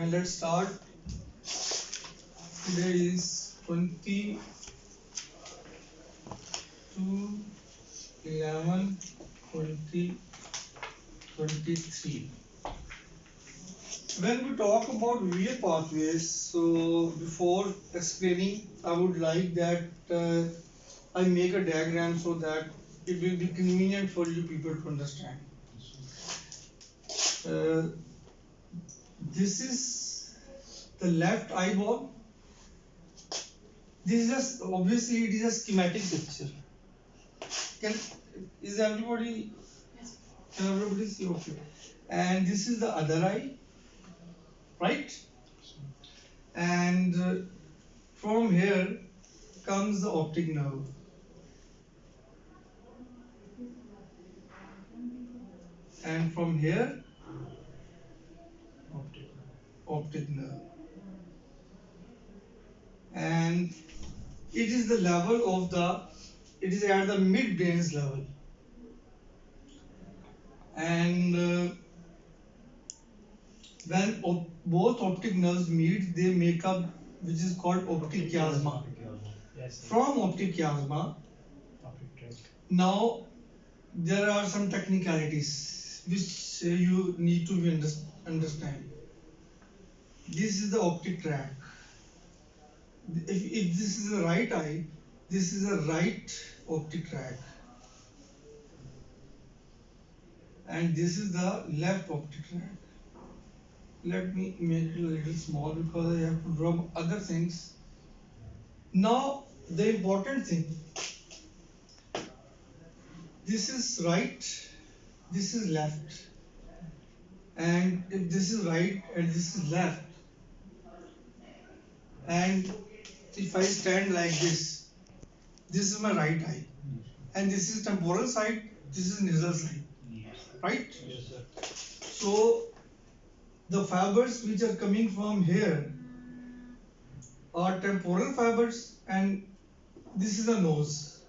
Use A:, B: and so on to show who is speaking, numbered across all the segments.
A: And let's start. Today is 22/11/2023. When we talk about visual pathways, so before explaining, I would like that I make a diagram so that it will be convenient for you people to understand. Uh, this is the left eyeball. This is just obviously it is a schematic picture. Can everybody? Can everybody see? Okay. And this is the other eye, right? And from here comes the optic nerve. And from here, optic nerve. And it is the level of it is at the midbrain's level. And when both optic nerves meet, they make up which is called optic chiasma.
B: Yes.
A: From optic chiasma, now there are some technicalities which you need to understand. This is the optic tract. If this is the right eye, this is the right optic tract. And this is the left optic tract. Let me make it a little small because I have to draw other things. Now the important thing, this is right, this is left, and if this is right and this is left, and if I stand like this is my right eye, and this is temporal side, this is nasal side, right?
B: Yes, sir.
A: So the fibers which are coming from here are temporal fibers, and this is the nose.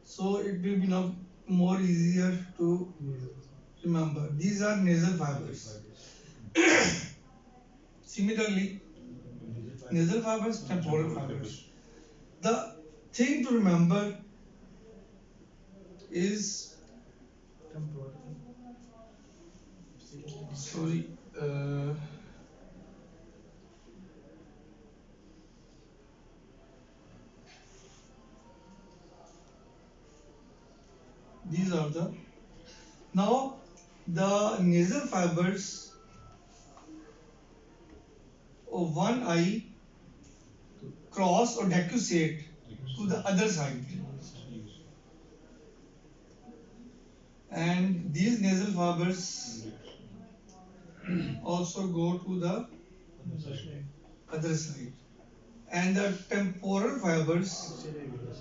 A: So it will be now more easier to remember. These are nasal fibers. Similarly, nasal fibers, temporal fibers. The thing to remember is, sorry, these are now the nasal fibers of one eye cross or decussate to the other side, and these nasal fibers also go to the other side, and the temporal fibers,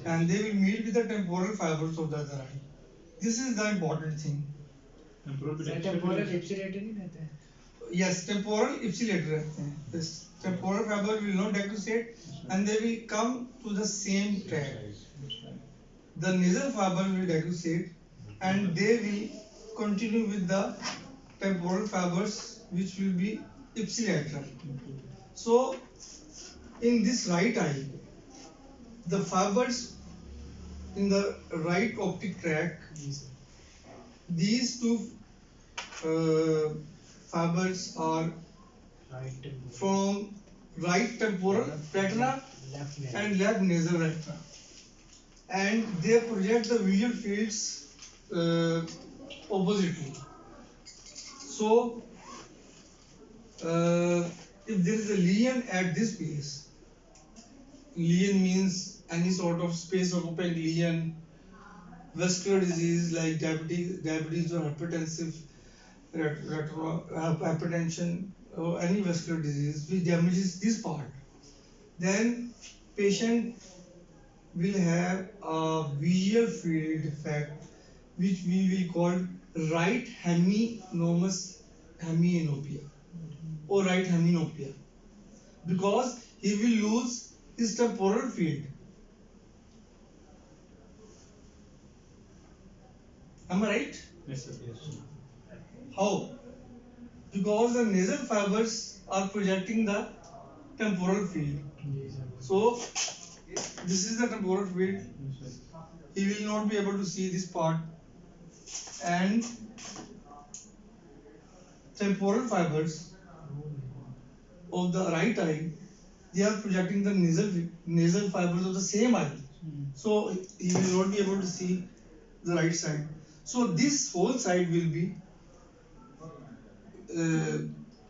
A: and they will meet with the temporal fibers of the other eye. This is the important thing.
B: Temporal ipsilateral नहीं रहता है.
A: Yes, temporal ipsilateral रहते हैं. This temporal fiber will not decussate and they will come to the same track. The nasal fiber will decussate and they will continue with the temporal fibers which will be ipsilateral. So in this right eye, the fibers in the right optic tract, these two fibers are from right temporal retina and left nasal retina, and they project the visual fields oppositely. So if there is a lesion at this place, lesion means any sort of space of opaque lesion, vascular disease like diabetes or hypertension or any vascular disease which damages this part, then patient will have a visual field defect which we will call right hemianopia or right heminopia, because he will lose his temporal field. Am I right?
B: Yes, sir. Yes.
A: How? Because the nasal fibers are projecting the temporal field.
B: जी sir.
A: So this is the temporal field.
B: Yes, sir.
A: He will not be able to see this part, and temporal fibers of the right eye, they are projecting the nasal fibers of the same eye. So he will not be able to see the right side. So this whole side will be,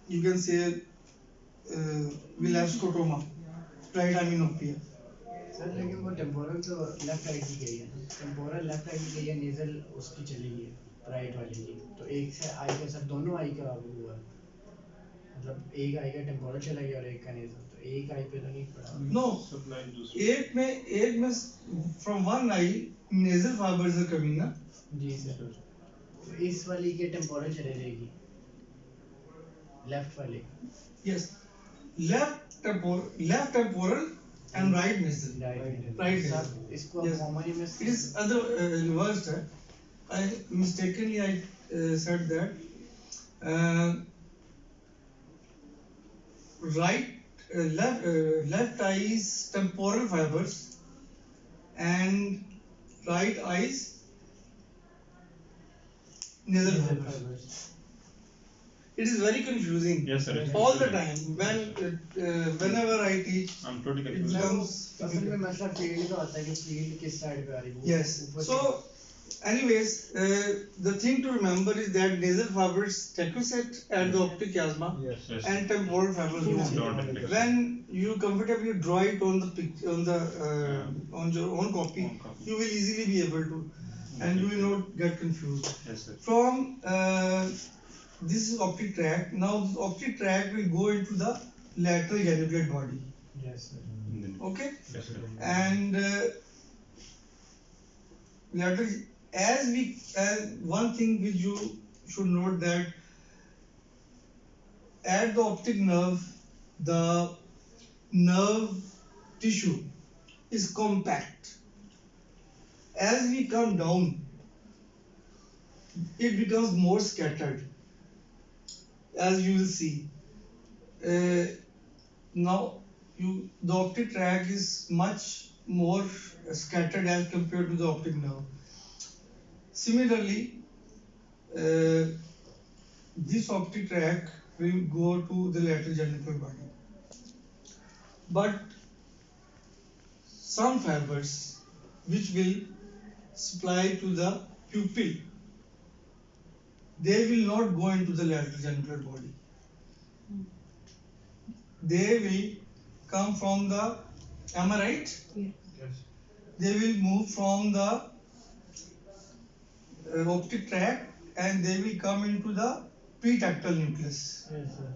A: you can say, will have scotoma, right eye myopia.
B: Sir लेकिन वो temporal तो left side की गई है ना, temporal left side की गई है, नेजल उसकी चली गई है राइट वाली की, तो एक से आई का सर दोनों आई का हुआ है, मतलब एक आई का टेम्पोरल चला गया और एक का नेजल, तो एक आई पे तो नहीं पड़ा.
A: No, एक में from one eye nasal fibers are coming ना.
B: जी सर. तो इस वाली के टेम्पोरल चले जाएगी लेफ्ट वाले.
A: Yes, left temporal and right nasal. Right nasal.
B: Sir इसको
A: Yes.
B: कॉमनली में
A: It is other reversed. I mistakenly said that left eye is temporal fibers and right eye is nasal fibers. It is very confusing.
C: Yes, sir.
A: All the time whenever I teach,
C: I'm totally
A: it
C: confused.
A: becomes
B: असल में मसला field का होता है कि field किस side पे आ रही है.
A: yes. So anyways, the thing to remember is that nasal fibers decussate at the optic chiasma
C: Yes.
A: and temporal fibers
C: Don't
A: don't.
C: detect.
A: When you comfortably draw it on the picture, on your own copy,
C: Own copy.
A: you will easily be able to, and you will not get confused.
C: Yes, sir.
A: From this is optic tract. Now this optic tract will go into the lateral geniculate body.
B: Yes sir.
A: Okay,
C: Yes, sir.
A: and lateral, as one thing which you should note that at the optic nerve, the nerve tissue is compact. As we come down, it becomes more scattered, as you will see. Now the optic tract is much more scattered as compared to the optic nerve. Similarly, this optic tract will go to the lateral geniculate body, but some fibers which will supply to the pupil, they will not go into the lateral geniculate body. They will come from the, am I right?
B: Yes.
A: They will move from the optic tract and they will come into the pretactal nucleus,
B: yes sir.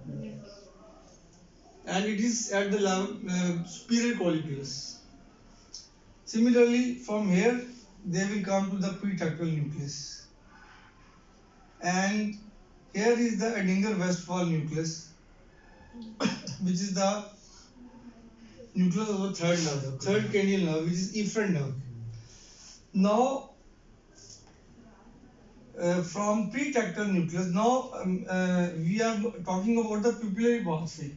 A: and it is at the level superior colliculus. Similarly, from here they will come to the pretactal nucleus, and here is the Edinger-Westphal nucleus, which is the nucleus of the third nerve, third cranial nerve, which is efferent nerve. Now, from pretactal nucleus, now we are talking about the pupillary pathway.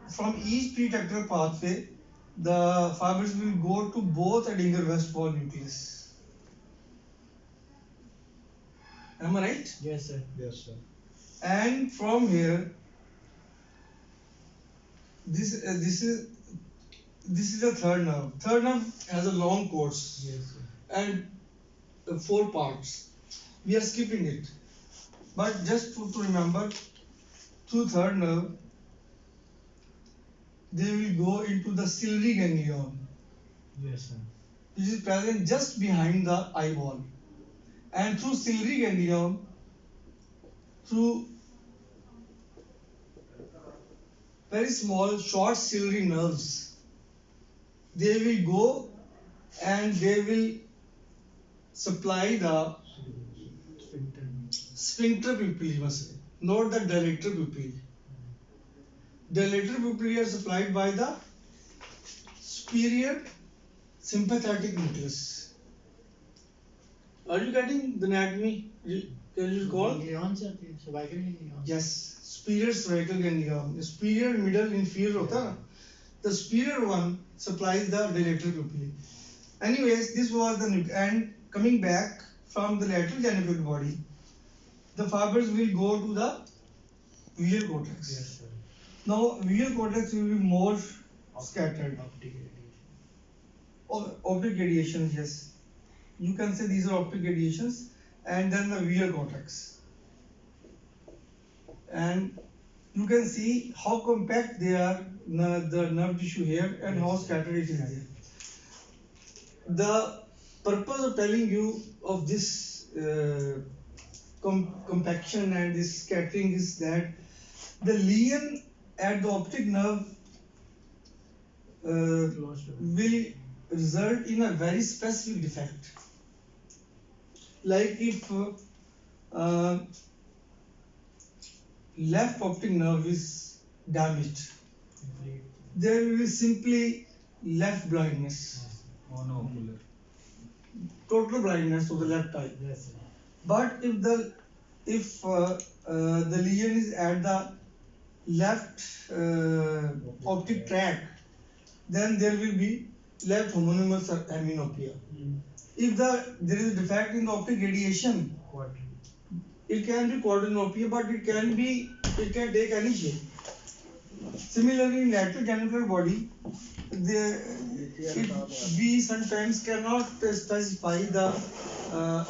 A: From each pretactal pathway, the fibers will go to both Edinger-Westphal nucleus. Am I right?
B: Yes sir.
D: Yes, sir.
A: And from here, this is the third nerve. Third nerve has a long course
B: yes sir.
A: and 4 parts. We are skipping it, but just to remember, through third nerve, they will go into the ciliary ganglion,
B: yes sir.
A: which is present just behind the eyeball, and through ciliary ganglion, through very small short ciliary nerves, they will go and they will supply the sphincter pupilli, you must say, not the dilator pupilli. Dilator pupilli are supplied by the superior sympathetic nucleus. Are you getting the anatomy? Can you recall?
B: ganglion से आती है, cervical ganglion.
A: Yes, superior cervical ganglion. Superior, middle, inferior होता है ना. The superior one supplies the dilator pupil. Anyways, this was the and coming back from the lateral genital body, the fibers will go to the visual cortex.
B: Yes, sir.
A: Now, visual cortex will be more scattered.
B: Optic radiation.
A: Optic radiations, yes. You can say these are optic radiations, and then the visual cortex. And you can see how compact they are, the nerve tissue here, and how scattered it is there. The purpose of telling you of this compaction and this scattering is that the lesion at the optic nerve
B: Close to it.
A: will result in a very specific defect. Like if left optic nerve is damaged,
B: Complete.
A: there will be simply left blindness,
C: Monocular.
A: total blindness of the left eye.
B: Yes, sir.
A: But if the lesion is at the left optic tract, then there will be left homonymous hemianopia. If there is a defect in the optic radiation,
B: Quadrant.
A: it can be quadranopia, but it can take any shape. Similarly, in lateral genital body, we sometimes cannot specify the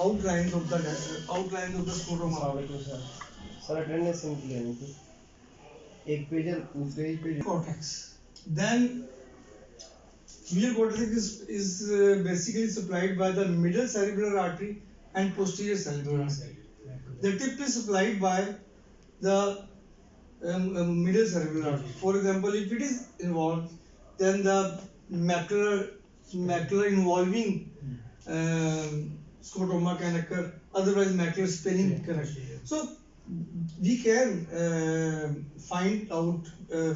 A: outlines of the scrotoma.
D: Sir attendance इनकी है नहीं एक page
A: Cortex. Then visual cortex is basically supplied by the middle cerebral artery and posterior cerebral artery. The tip is supplied by the middle cerebral artery. For example, if it is involved, then the macular involving scrotoma can occur. Otherwise, macular spinning can occur. So we can find out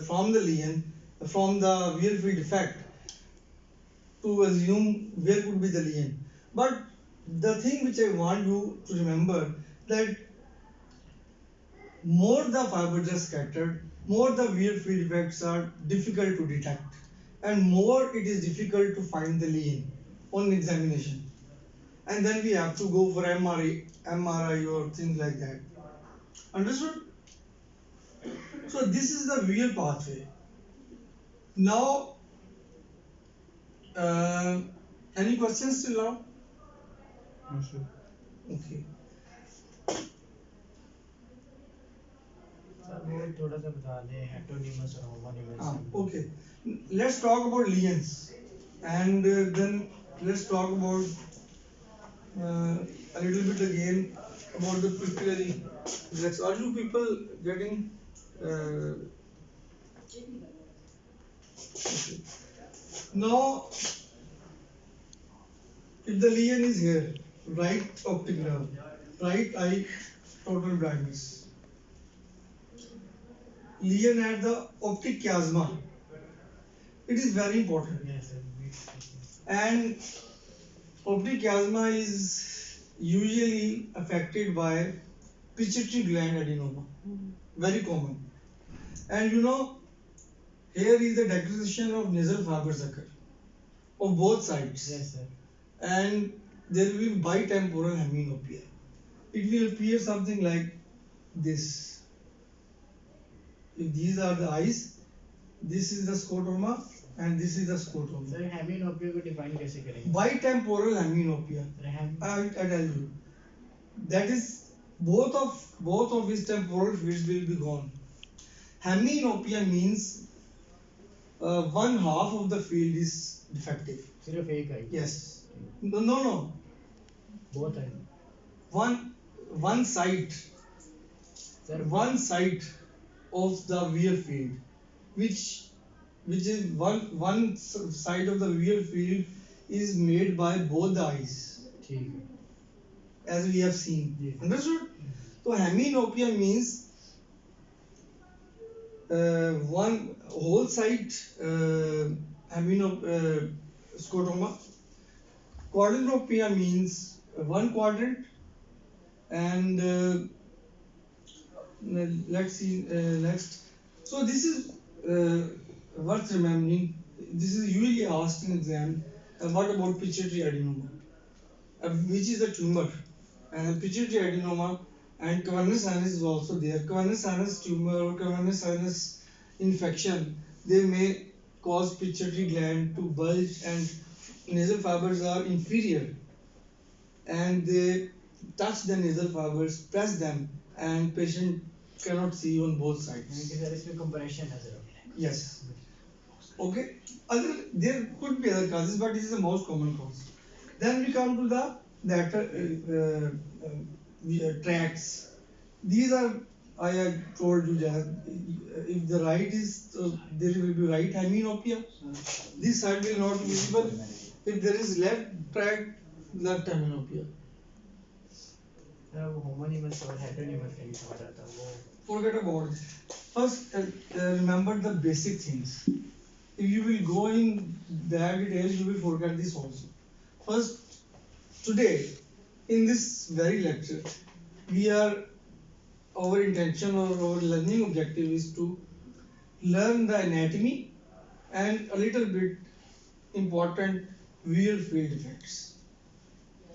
A: from the lesion, from the visual field defect, to assume where could be the lesion. But the thing which I want you to remember, that more the fibers are scattered, more the visual field defects are difficult to detect, and more it is difficult to find the lesion on examination. And then we have to go for MRI or things like that. Understood? So this is the visual pathway. Now, any questions till now?
C: No, sir.
A: Okay.
B: Sir वो थोड़ा सा बता दें हेटेरोनिमस और homonymous.
A: Okay. Let's talk about lesions, and then let's talk about a little bit again about the pupillary reflex. Are you people getting? Okay. Now, if the lesion is here, right optic nerve, right eye, total blindness. Lesion at the optic chiasma. It is very important.
B: Yes, sir.
A: And optic chiasma is usually affected by pituitary gland adenoma. Very common. And you know, here is the deposition of nasal fibers occur of both sides.
B: Yes, sir.
A: And there will be bitemporal hemianopia. It will appear something like this. If these are the eyes, this is the scotoma, and this is the scotoma.
B: Sir hemianopia को define कैसे करेंगे?
A: Bitemporal hemianopia. I tell you, that is both of his temporal fields will be gone. Hemianopia means one half of the field is defective.
B: सिर्फ एक आई.
A: Yes. No.
B: बहुत आई.
A: One side.
B: Sir
A: One side of the visual field, which is one side of the visual field is made by both the eyes,
B: ठीक है.
A: as we have seen.
B: Yes.
A: Understood? So hemianopia means one whole side scotoma. Quadranopia means one quadrant, And let's see next. So this is worth remembering. This is usually asked in exam. What about pituitary adenoma, which is a tumor, and pituitary adenoma and cavernous sinus is also there. Cavernous sinus tumor or cavernous sinus infection, they may cause pituitary gland to bulge, and nasal fibers are inferior, and they touch the nasal fibers, press them, and patient cannot see on both
B: यानी
A: sides.
B: कि sir इसमें compression नजर आ रहा
A: Yes. Okay. Other there could be other causes, but this is the most common cause. Then we come to the tracts. These are, I have told you that if the right is there will be right hemianopia. This side will not be visible. If there is left tract, left hemianopia.
B: है वो homonymous और heteronymous का भी समझ आता है वो
A: Forget about it. First, remember the basic things. If you will go in that details, you will forget this also. First, today, in this very lecture, our intention or our learning objective is to learn the anatomy and a little bit important visual field effects.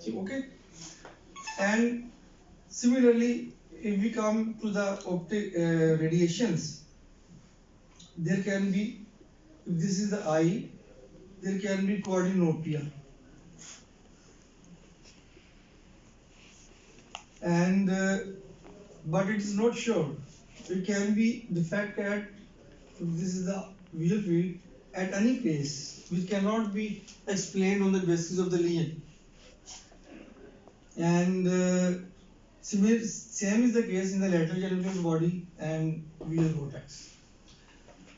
A: Okay? And similarly, if we come to the optic radiations, there can be, if this is the eye, there can be coordinopia. And but it is not sure. It can be defect at, if this is the visual field, at any place, which cannot be explained on the basis of the lesion. And same is the case in the lateral genital body and visual cortex.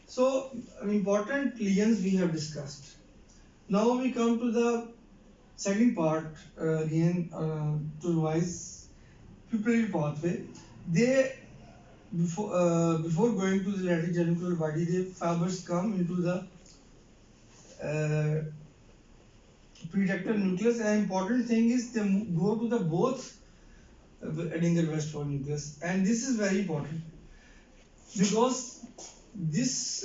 A: So important lesions we have discussed. Now we come to the second part again to revise pupillary pathway. They before going to the lateral genital body, the fibers come into the pretectal nucleus. And important thing is they go to the both Edinger-Westphal nucleus, and this is very important because this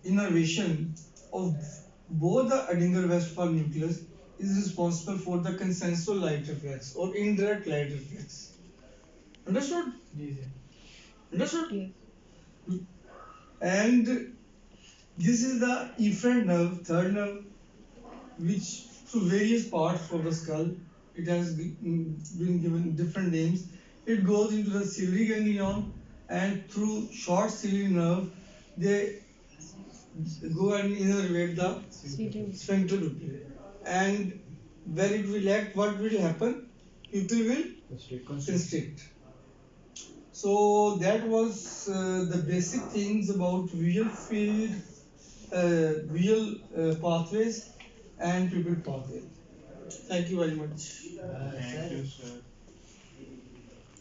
A: innervation of both the Edinger-Westphal nucleus is responsible for the consensual light reflex or indirect light reflex. Understood?
B: जी sir
A: Understood? And this is the efferent nerve, third nerve, which through various parts of the skull, it has been given different names. It goes into the ciliary ganglion, and through short ciliary nerve, they go and innervate the sphincter pupilla. And when it will act, what will happen? Pupil will constrict. So that was the basic things about visual field, visual pathways and pupil pathway. Thank you very much.
C: Thank
B: sir
C: you, sir.